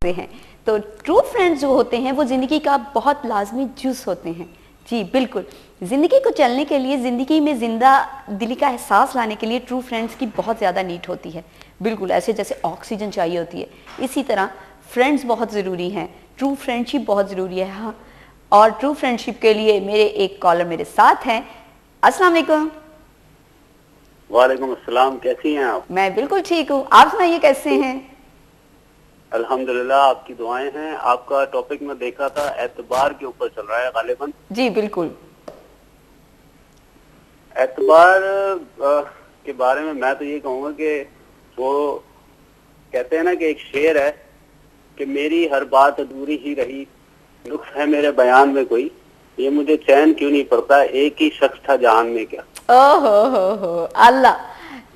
से हैं। तो ट्रू फ्रेंड्स जो होते हैं वो ज़िंदगी का बहुत लाजमी जूस होते हैं। जी बिल्कुल, ज़िंदगी को चलने के लिए, ज़िंदगी में जिंदा दिली का एहसास लाने के लिए ट्रू फ्रेंड्स की बहुत ज़्यादा नीड होती है। बिल्कुल ऐसे जैसे ऑक्सीजन चाहिए होती है, इसी तरह फ्रेंड्स बहुत ज़रूरी हैं, ट्रू फ्रेंडशिप बहुत ज़रूरी है। हाँ, और ट्रू फ्रेंडशिप के लिए मेरे एक कॉलर मेरे साथ हैं। अस्सलाम वालेकुम। वालेकुम अस्सलाम, कैसी हैं आप? मैं बिल्कुल ठीक हूँ, आप सुनाइए कैसे हैं? अल्हम्दुलिल्लाह, आपकी दुआएं हैं। आपका टॉपिक मैं देखा था एतबार के ऊपर चल रहा है गालिबन। जी बिल्कुल। एतबार के बारे में मैं तो ये कहूँगा कि वो कहते हैं ना कि एक शेर है कि मेरी हर बात अधूरी ही रही, नुक्स है मेरे बयान में कोई, ये मुझे चैन क्यों नहीं पड़ता, एक ही शख्स था जहान में क्या। ओहो अल्लाह,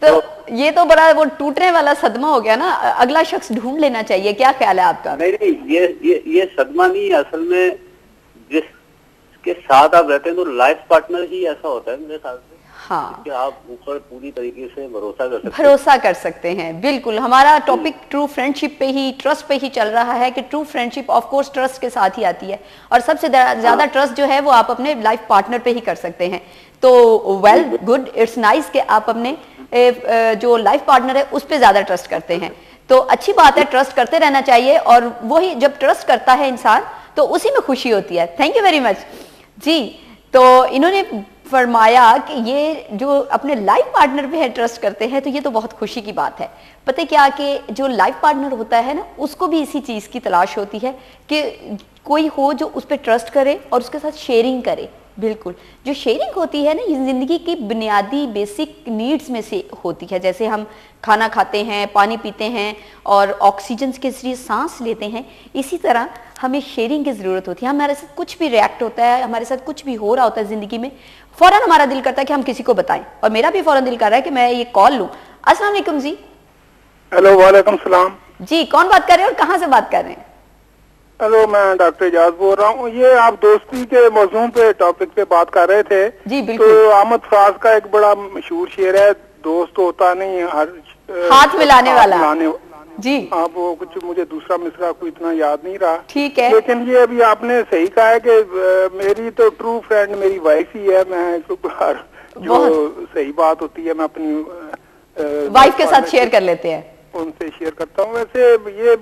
तो ये तो बड़ा वो टूटने वाला सदमा हो गया ना, अगला शख्स ढूंढ लेना चाहिए। क्या ख्याल है आपका? नहीं, ये सदमा नहीं, असल में जिसके साथ आप रहते हैं तो लाइफ पार्टनर ही ऐसा होता है मेरे ख्याल से। हाँ, कि आप ऊपर पूरी तरीके से भरोसा कर सकते हैं। बिल्कुल, हमारा टॉपिक ट्रू फ्रेंडशिप पे ही, ट्रस्ट पे ही चल रहा है कि true friendship of course trust के साथ ही आती है, और सबसे ज्यादा ट्रस्ट जो है वो आप अपने लाइफ पार्टनर पे ही कर सकते हैं। तो वेल गुड, इट्स नाइस कि आप अपने जो लाइफ पार्टनर है उस पर ज्यादा ट्रस्ट करते हैं। तो अच्छी बात है, ट्रस्ट करते रहना चाहिए, और वही जब ट्रस्ट करता है इंसान तो उसी में खुशी होती है। थैंक यू वेरी मच जी। तो इन्होंने फरमाया कि ये जो अपने लाइफ पार्टनर पे है ट्रस्ट करते हैं, तो ये तो बहुत खुशी की बात है। पता है क्या कि जो लाइफ पार्टनर होता है ना, उसको भी इसी चीज़ की तलाश होती है कि कोई हो जो उस पर ट्रस्ट करे और उसके साथ शेयरिंग करे। बिल्कुल, जो शेयरिंग होती है ना, ये ज़िंदगी की बुनियादी बेसिक नीड्स में से होती है। जैसे हम खाना खाते हैं, पानी पीते हैं और ऑक्सीजन के जरिए सांस लेते हैं, इसी तरह हमें शेयरिंग की ज़रूरत होती है। हमारे साथ कुछ भी रिएक्ट होता है, हमारे साथ कुछ भी हो रहा होता है ज़िंदगी में, फ़ौरन हमारा दिल करता है कि हम किसी को बताएं, और मेरा भी फ़ौरन दिल कर रहा है कि मैं ये कॉल लूँ। अस्सलाम वालेकुम जी। हेलो, वालेकुम सलाम जी। कौन बात कर रहे हैं और कहाँ से बात कर रहे हैं? हेलो, मैं डॉक्टर एजाज बोल रहा हूँ। ये आप दोस्ती के मौजूद पे टॉपिक पे बात कर रहे थे जी बिल्कुल। तो अहमद फराज का एक बड़ा मशहूर शेर है, दोस्त होता नहीं हर हाथ मिलाने वाला। जी आप वो कुछ मुझे दूसरा मिसरा कोई इतना याद नहीं रहा। ठीक है, लेकिन ये अभी आपने सही कहा है कि मेरी तो ट्रू फ्रेंड मेरी वाइफ ही है। मैं जो सही बात होती है मैं अपनी वाइफ के साथ शेयर कर लेते हैं, उनसे शेयर करता हूँ। वैसे ये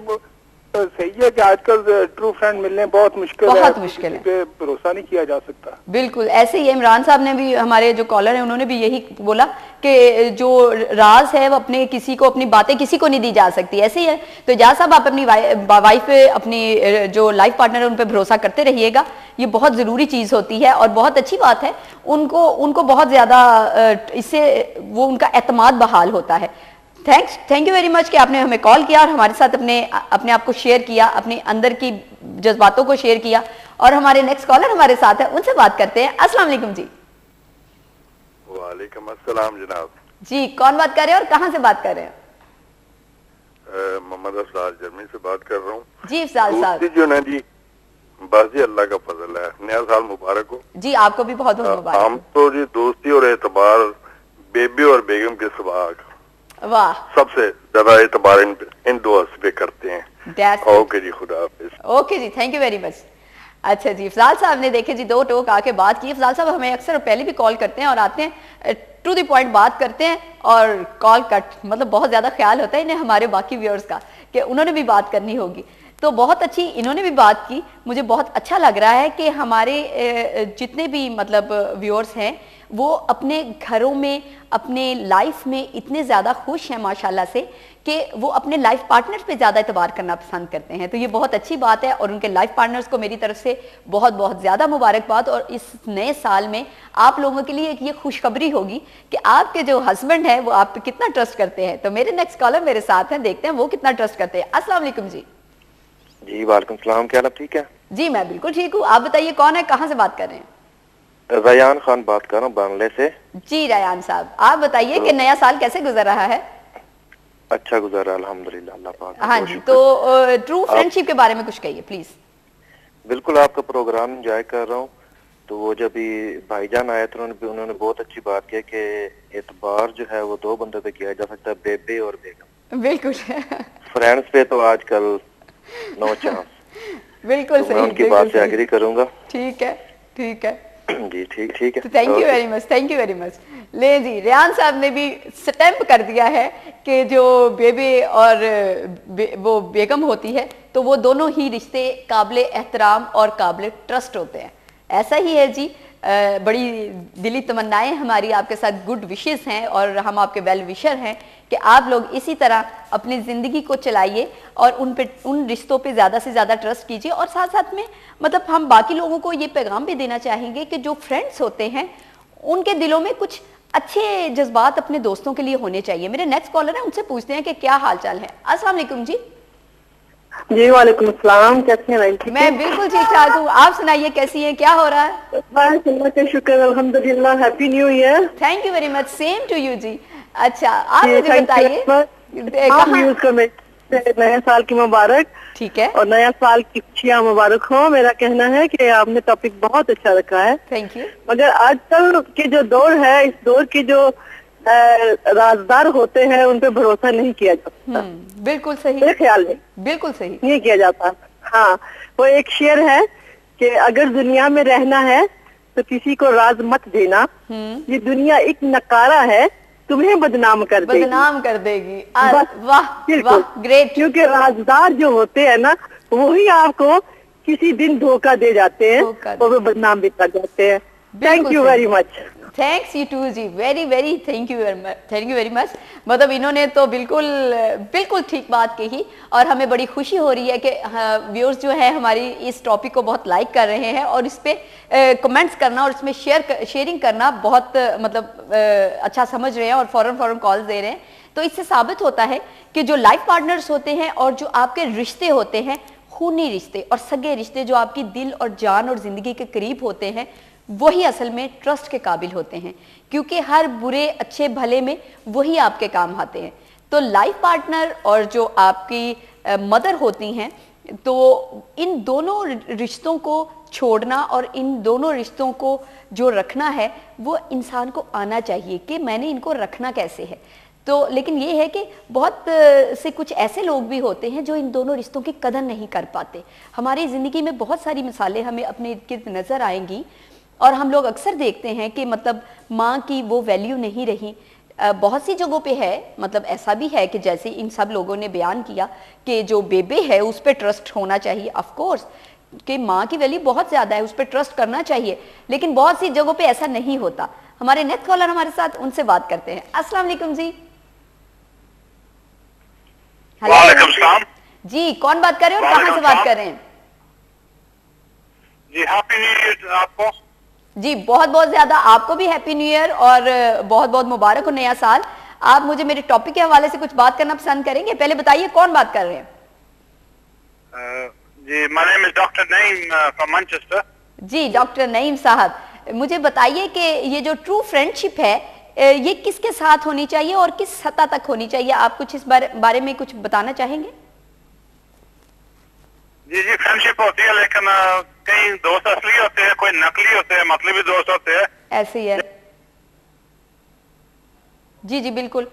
सही है कि आजकल ट्रू फ्रेंड मिलने बहुत मुश्किल है, भरोसा नहीं किया जा सकता। बिल्कुल ऐसे ही इमरान साहब ने भी, हमारे जो कॉलर हैं, उन्होंने भी यही बोला कि जो राज है वो अपने किसी को, अपनी बातें किसी को नहीं दी जा सकती। ऐसे ही है। तो एजाज साहब, आप अपनी वाइफ पे, अपनी जो लाइफ पार्टनर है उन पे भरोसा करते रहिएगा। ये बहुत ज़रूरी चीज़ होती है और बहुत अच्छी बात है। उनको बहुत ज़्यादा इससे वो उनका एतमाद बहाल होता है। थैंक यू वेरी मच कि आपने हमें कॉल किया और हमारे साथ अपने आप को शेयर किया, अपने अंदर की जज्बातों को शेयर किया। और हमारे नेक्स्ट कॉलर हमारे साथ है, उनसे बात करते हैं। अस्सलाम वालेकुम जी। वालेकुम अस्सलाम जनाब जी, कौन बात कर रहे हैं और कहाँ से बात कर रहे हैं? मोहम्मद अफजाल जर्मनी से बात कर रहा हूँ। जी अफजाल साहब, जो ना जी, बस जी अल्लाह का फजल है, नया साल मुबारक हो जी। आपको भी बहुत बहुत मुबारक। हम तो जी दोस्ती और एतबार बेबी और बेगम के सुभाग, वाह, सबसे ज्यादा एतबार इन दो हस्बे करते हैं। ओके जी, खुदा हाफिज। ओके जी, थैंक यू वेरी मच। अच्छा जी, अफजाल साहब ने देखे जी 2 टोक आके बात की। अफजाल साहब हमें अक्सर पहले भी कॉल करते हैं और आते हैं, टू द पॉइंट बात करते हैं और कॉल कट, मतलब बहुत ज्यादा ख्याल होता है इन्हें हमारे बाकी व्यूअर्स का कि उन्होंने भी बात करनी होगी। तो बहुत अच्छी इन्होंने भी बात की। मुझे बहुत अच्छा लग रहा है कि हमारे जितने भी मतलब व्यूअर्स हैं वो अपने घरों में, अपने लाइफ में इतने ज़्यादा खुश हैं माशाल्लाह से कि वो अपने लाइफ पार्टनर्स पे ज़्यादा एतबार करना पसंद करते हैं। तो ये बहुत अच्छी बात है और उनके लाइफ पार्टनर्स को मेरी तरफ से बहुत बहुत ज़्यादा मुबारकबाद। और इस नए साल में आप लोगों के लिए ये खुशखबरी होगी कि आपके जो हस्बैंड है वो आप पे कितना ट्रस्ट करते हैं। तो मेरे नेक्स्ट कॉलर मेरे साथ हैं, देखते हैं वो कितना ट्रस्ट करते हैं। अस्सलाम वालेकुम जी। जी वालेकुम सलाम, क्या हाल, ठीक है? जी मैं बिल्कुल ठीक हूँ, आप बताइए कौन है, कहाँ से बात कर रहे हैं? रयान खान बात कर रहा हूँ बांग्ले से। जी रयान साहब, आप बताइए कि नया साल कैसे गुजर रहा है? अच्छा गुजर रहा है अल्हम्दुलिल्लाह, अल्लाह पाक। हाँ जी, तो ट्रू फ्रेंडशिप के बारे में कुछ कहिए प्लीज। बिल्कुल, आपका प्रोग्राम एंजॉय कर रहा हूँ। तो वो जब भाईजान आए तो उन्होंने बहुत अच्छी बात की कि एतबार जो है वो 2 बंदों पे किया जा सकता है, बेबे और बेगम। बिल्कुल। फ्रेंड्स पे तो आजकल नो चांस। बिल्कुल तो सही, मैं उनकी बात से एग्री करूंगा। ठीक है, ठीक है जी, ठीक है। Thank you very much, thank you very much. ले जी, रेहान साहब ने भी स्टैम्प कर दिया है कि जो बेबे और वो बेगम होती है तो वो दोनों ही रिश्ते काबिल एहतराम और काबिल ट्रस्ट होते हैं। ऐसा ही है जी। बड़ी दिली तमन्नाएं हमारी आपके साथ, गुड विशेस हैं और हम आपके वेल विशर हैं कि आप लोग इसी तरह अपनी ज़िंदगी को चलाइए और उन रिश्तों पे ज़्यादा से ज़्यादा ट्रस्ट कीजिए। और साथ साथ में मतलब हम बाकी लोगों को ये पैगाम भी देना चाहेंगे कि जो फ्रेंड्स होते हैं उनके दिलों में कुछ अच्छे जज्बात अपने दोस्तों के लिए होने चाहिए। मेरे नेक्स्ट कॉलर है, उनसे पूछते हैं कि क्या हाल चाल है। अस्सलाम वालेकुम जी। जी वालेकुम सलाम, कैसे हैं? मैं बिल्कुल ठीक ठाक हूँ, आप सुनाइए कैसी हैं, क्या हो रहा है? बस अल्लाह का शुक्र, अल्हम्दुलिल्लाह। Happy new year. Thank you very much, same to you जी। अच्छा, आप मुझे बताइए नए साल की मुबारक। ठीक है, और नया साल की खुशियाँ मुबारक हो। मेरा कहना है कि आपने टॉपिक बहुत अच्छा रखा है। Thank you. मगर आजकल के जो दौर है, इस दौर के जो राजदार होते हैं उन पे भरोसा नहीं किया जाता। बिल्कुल सही, मेरे ख्याल में बिल्कुल सही नहीं किया जाता। हाँ, वो एक शेर है कि अगर दुनिया में रहना है तो किसी को राज मत देना, ये दुनिया एक नकारा है, तुम्हें बदनाम कर देगी। बदनाम कर देगी। बस, वाह वाह, ग्रेट। क्योंकि राजदार जो होते हैं ना, वही आपको किसी दिन धोखा दे जाते हैं और वो बदनाम भी कर जाते हैं। Thank you very much. Thanks you too जी, very very thank you very much. मतलब इन्होंने तो बिल्कुल बिल्कुल ठीक बात कही और हमें बड़ी खुशी हो रही है कि व्यूअर्स जो है हमारी इस टॉपिक को बहुत लाइक कर रहे हैं और इस पे कमेंट्स करना और इसमें शेयरिंग करना बहुत मतलब अच्छा समझ रहे हैं और फौरन कॉल्स दे रहे हैं। तो इससे साबित होता है कि जो लाइफ पार्टनर्स होते हैं और जो आपके रिश्ते होते हैं, खूनी रिश्ते और सगे रिश्ते जो आपकी दिल और जान और जिंदगी के करीब होते हैं, वही असल में ट्रस्ट के काबिल होते हैं, क्योंकि हर बुरे अच्छे भले में वही आपके काम आते हैं। तो लाइफ पार्टनर और जो आपकी मदर होती हैं, तो इन दोनों रिश्तों को छोड़ना और इन दोनों रिश्तों को जो रखना है वो इंसान को आना चाहिए कि मैंने इनको रखना कैसे है। तो लेकिन ये है कि बहुत से कुछ ऐसे लोग भी होते हैं जो इन दोनों रिश्तों की कदर नहीं कर पाते। हमारी ज़िंदगी में बहुत सारी मिसालें हमें अपने इर्द गिर्द नज़र आएंगी और हम लोग अक्सर देखते हैं कि मतलब माँ की वो वैल्यू नहीं रही। बहुत सी जगहों पे है, मतलब ऐसा भी है कि जैसे इन सब लोगों ने बयान किया कि जो बेबे है उस पर ट्रस्ट होना चाहिए, ऑफ कोर्स कि माँ की वैल्यू बहुत ज़्यादा है, उस पर ट्रस्ट करना चाहिए, लेकिन बहुत सी जगहों पे ऐसा नहीं होता। हमारे नेक्स्ट कॉलर हमारे साथ, उनसे बात करते हैं। अस्सलाम वालेकुम जी। वालेकुम सलाम जी, कौन बात कर रहे हैं और कहाँ से बात कर रहे हैं? जी हैप्पी न्यू ईयर आपको। जी बहुत बहुत ज्यादा आपको भी हैप्पी न्यू ईयर और बहुत बहुत मुबारक हो नया साल। आप मुझे मेरे टॉपिक के हवाले से कुछ बात करना पसंद करेंगे? पहले बताइए कौन बात कर रहे हैं? जी my name is doctor Naeem from Manchester. जी डॉक्टर नईम साहब, मुझे बताइए कि ये जो ट्रू फ्रेंडशिप है ये किसके साथ होनी चाहिए और किस सतह तक होनी चाहिए? आप कुछ इस बारे में कुछ बताना चाहेंगे? जी फ्रेंडशिप होती है, लेकिन कई दोस्त असली होते हैं, कोई नकली होते हैं, मतलबी दोस्त होते हैं। ऐसे ही है जी बिल्कुल।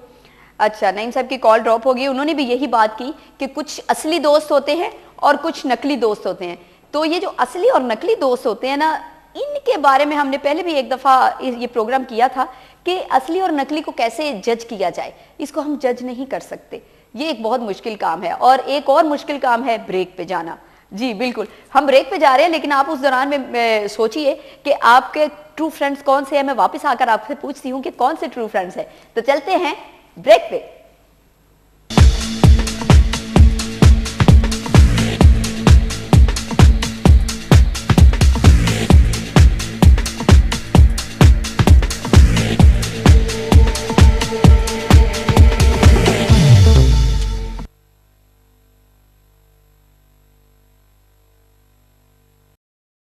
अच्छा, नईम साहब की कॉल ड्रॉप हो गई। उन्होंने भी यही बात की कि कुछ असली दोस्त होते हैं और कुछ नकली दोस्त होते हैं। तो ये जो असली और नकली दोस्त होते हैं ना, इनके बारे में हमने पहले भी एक दफा ये प्रोग्राम किया था कि असली और नकली को कैसे जज किया जाए। इसको हम जज नहीं कर सकते, ये एक बहुत मुश्किल काम है। और एक और मुश्किल काम है ब्रेक पे जाना। जी बिल्कुल, हम ब्रेक पे जा रहे हैं, लेकिन आप उस दौरान में सोचिए कि आपके ट्रू फ्रेंड्स कौन से हैं। मैं वापस आकर आपसे पूछती हूँ कि कौन से ट्रू फ्रेंड्स हैं। तो चलते हैं ब्रेक पे।